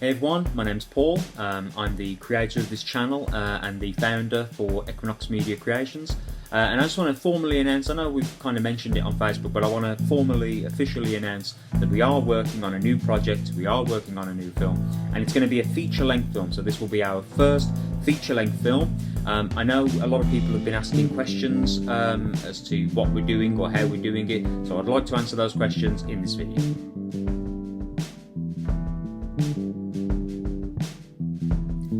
Hey everyone, my name's Paul. I'm the creator of this channel and the founder for Equinox Media Creations. And I just want to formally announce, I know we've kind of mentioned it on Facebook, but I want to formally, officially announce that we are working on a new project, we are working on a new film, and it's going to be a feature-length film, so this will be our first feature-length film. I know a lot of people have been asking questions as to what we're doing or how we're doing it, so I'd like to answer those questions in this video.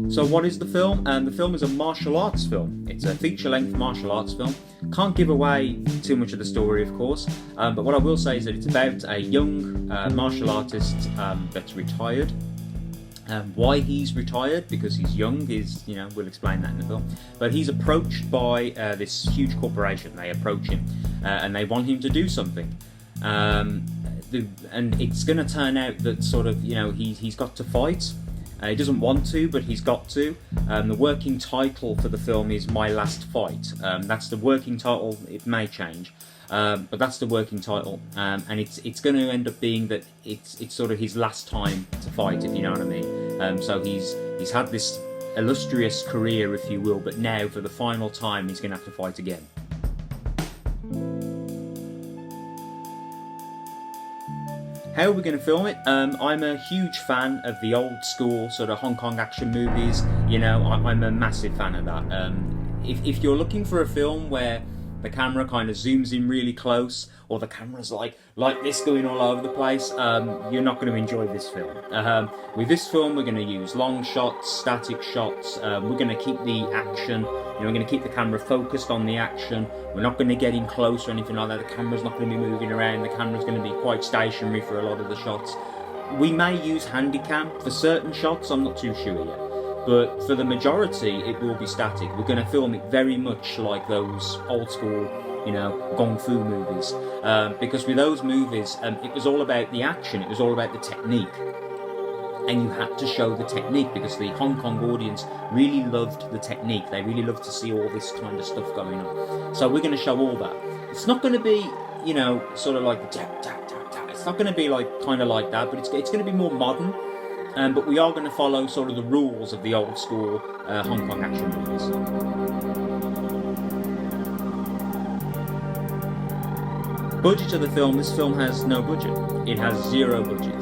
So what is the film? The film is a martial arts film. It's a feature-length martial arts film. Can't give away too much of the story, of course, but what I will say is that it's about a young martial artist that's retired. Why he's retired, because he's young, is, you know, we'll explain that in the film. But he's approached by this huge corporation. They approach him and they want him to do something. And it's going to turn out that sort of, you know, he's got to fight. He doesn't want to, but he's got to. The working title for the film is My Last Fight. That's the working title. It may change, but that's the working title. And it's going to end up being that it's sort of his last time to fight, if you know what I mean. So he's had this illustrious career, if you will, but now for the final time he's going to have to fight again. How are we going to film it? I'm a huge fan of the old school sort of Hong Kong action movies. You know, I'm a massive fan of that. If you're looking for a film where the camera kind of zooms in really close, or the camera's like this going all over the place, you're not going to enjoy this film. With this film, we're going to use long shots, static shots. We're going to keep the action. You know, we're going to keep the camera focused on the action. We're not going to get in close or anything like that. The camera's not going to be moving around. The camera's going to be quite stationary for a lot of the shots. We may use Handycam for certain shots. I'm not too sure yet. But for the majority, it will be static. We're going to film it very much like those old school, you know, Kung Fu movies. Because with those movies, it was all about the action. It was all about the technique. And you had to show the technique because the Hong Kong audience really loved the technique. They really loved to see all this kind of stuff going on. So we're going to show all that. It's not going to be, you know, sort of like the tap, tap, tap, tap. It's not going to be like kind of like that, but it's going to be more modern. But we are going to follow sort of the rules of the old school Hong Kong action movies. Budget of the film, this film has no budget. It has zero budget.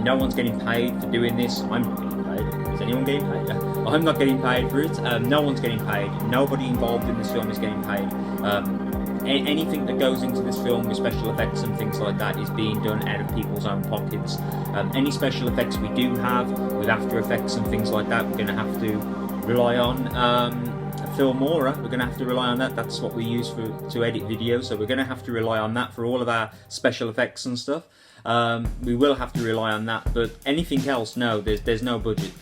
No one's getting paid for doing this. I'm not getting paid. Is anyone getting paid? I'm not getting paid for it. No one's getting paid. Nobody involved in this film is getting paid. Anything that goes into this film with special effects and things like that is being done out of people's own pockets. Any special effects we do have with After Effects and things like that, we're going to have to rely on Filmora. We're going to have to rely on that. That's what we use to edit videos, so we're going to have to rely on that for all of our special effects and stuff. We will have to rely on that, but anything else, no, there's no budget.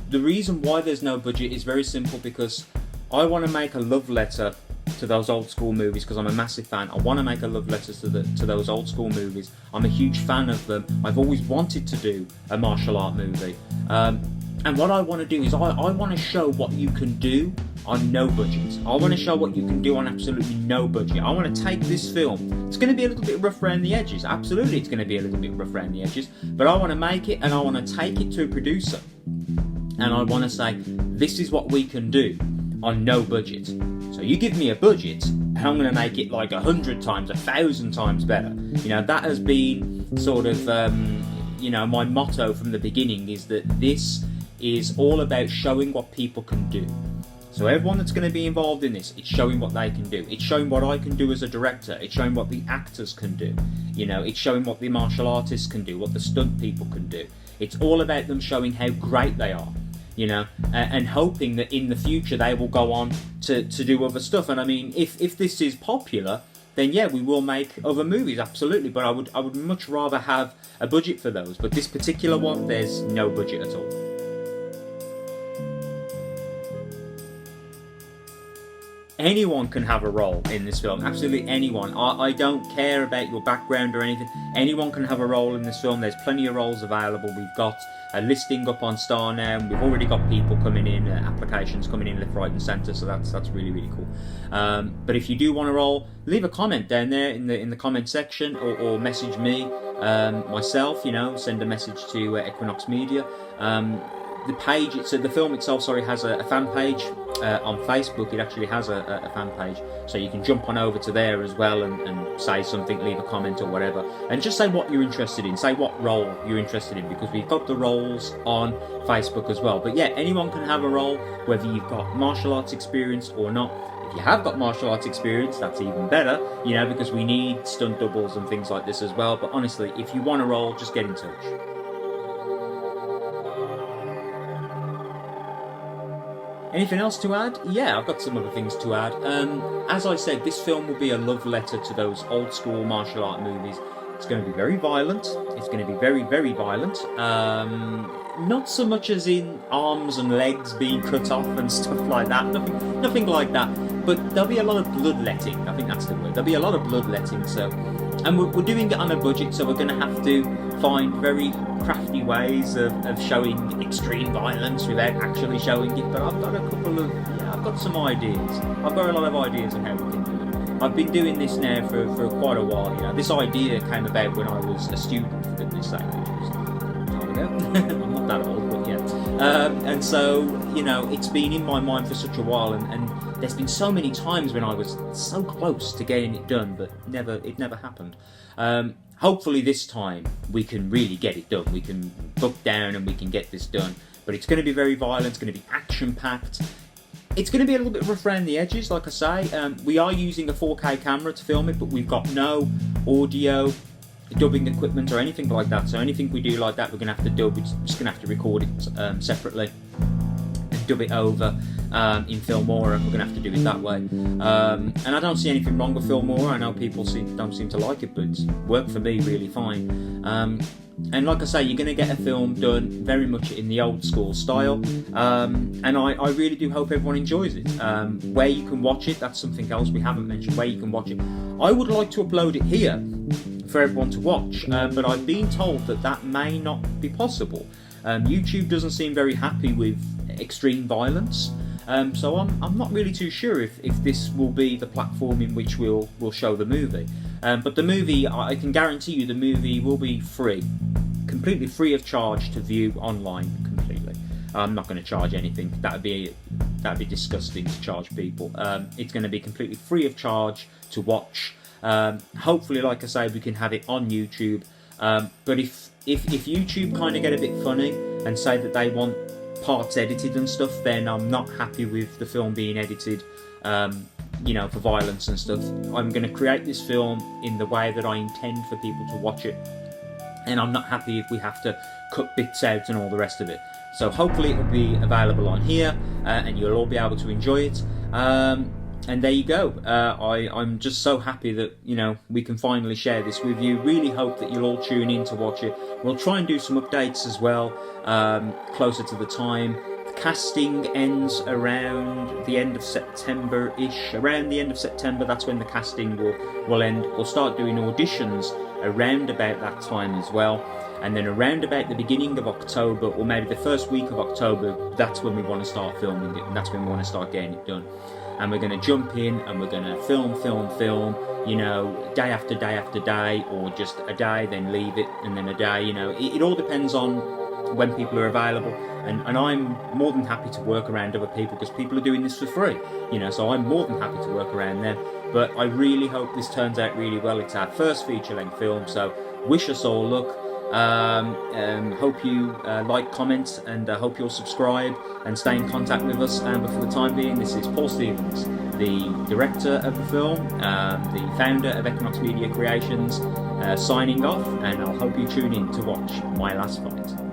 The reason why there's no budget is very simple, because I want to make a love letter to those old school movies, because I'm a massive fan. I want to make a love letter to those old school movies. I'm a huge fan of them. I've always wanted to do a martial art movie. And what I want to do is I want to show what you can do on no budget. I want to show what you can do on absolutely no budget. I want to take this film. It's going to be a little bit rough around the edges. Absolutely, it's going to be a little bit rough around the edges. But I want to make it, and I want to take it to a producer. And I want to say, this is what we can do on no budget. So you give me a budget, and I'm going to make it like 100 times, 1,000 times better. You know, that has been sort of, you know, my motto from the beginning, is that this is all about showing what people can do. So everyone that's going to be involved in this, it's showing what they can do. It's showing what I can do as a director. It's showing what the actors can do. You know, it's showing what the martial artists can do, what the stunt people can do. It's all about them showing how great they are. You know, and hoping that in the future they will go on to do other stuff. And I mean, if this is popular, then yeah, we will make other movies, absolutely. But I would much rather have a budget for those. But this particular one, there's no budget at all. anyone can have a role in this film. Absolutely anyone. I don't care about your background or anything. Anyone can have a role in this film. There's plenty of roles available. We've got a listing up on Star now, and we've already got people coming in, applications coming in left, right and centre, so that's really, really cool. But if you do want a role, leave a comment down there in the comment section, or message me, myself, send a message to Equinox Media. The page, the film itself, has a fan page on Facebook. It actually has a fan page, so you can jump on over to there as well and say something, leave a comment or whatever, and just say what you're interested in, say what role you're interested in, because we've got the roles on Facebook as well. But yeah, anyone can have a role, whether you've got martial arts experience or not. If you have got martial arts experience, that's even better, because we need stunt doubles and things like this as well. But honestly, if you want a role, just get in touch. Anything else to add? Yeah, I've got some other things to add. As I said, this film will be a love letter to those old school martial art movies. It's going to be very violent. It's going to be very, very violent. Not so much as in arms and legs being cut off and stuff like that. Nothing like that. But there'll be a lot of bloodletting. I think that's the word. There'll be a lot of bloodletting. And we're doing it on a budget, so we're going to have to find very crafty ways of showing extreme violence without actually showing it. But I've got some ideas. I've got a lot of ideas on how we can do it. I've been doing this now for quite a while. This idea came about when I was a student, for goodness sake, which was a time ago. I'm not that old, but yeah. And so, it's been in my mind for such a while, and there's been so many times when I was so close to getting it done, but it never happened. Hopefully this time we can really get it done. We can book down and we can get this done. But it's going to be very violent. It's going to be action-packed. It's going to be a little bit rough around the edges, like I say. We are using a 4K camera to film it, but we've got no audio, dubbing equipment or anything like that. So anything we do like that, we're going to have to dub. We're just going to have to record it separately and dub it over in Filmora, and we're going to have to do it that way. And I don't see anything wrong with Filmora. I know people don't seem to like it, but it's worked for me really fine. And like I say, you're going to get a film done very much in the old school style, and I really do hope everyone enjoys it. Where you can watch it, that's something else we haven't mentioned, where you can watch it. I would like to upload it here for everyone to watch, but I've been told that may not be possible. YouTube doesn't seem very happy with extreme violence, so I'm not really too sure if this will be the platform in which we'll show the movie. But the movie, I can guarantee you, the movie will be free, completely free of charge to view online. Completely, I'm not going to charge anything. That'd be disgusting to charge people. It's going to be completely free of charge to watch. Hopefully, like I say, we can have it on YouTube. But if YouTube kind of get a bit funny and say that they want parts edited and stuff, then I'm not happy with the film being edited, for violence and stuff. I'm going to create this film in the way that I intend for people to watch it, and I'm not happy if we have to cut bits out and all the rest of it. So hopefully it'll be available on here, and you'll all be able to enjoy it. And there you go. I'm just so happy that we can finally share this with you. Really hope that you'll all tune in to watch it. We'll try and do some updates as well, closer to the time. The casting ends around the end of September-ish. Around the end of September, that's when the casting will end. We'll start doing auditions around about that time as well. And then around about the beginning of October, or maybe the first week of October, that's when we want to start filming it, and that's when we want to start getting it done. And we're going to jump in and we're going to film, day after day after day, or just a day, then leave it, and then a day, It all depends on when people are available. And I'm more than happy to work around other people, because people are doing this for free, so I'm more than happy to work around them. But I really hope this turns out really well. It's our first feature-length film, so wish us all luck. Hope you like, comment, and hope you'll subscribe and stay in contact with us. But for the time being, this is Paul Stevens, the director of the film, the founder of Equinox Media Creations, signing off, and I'll hope you tune in to watch My Last Fight.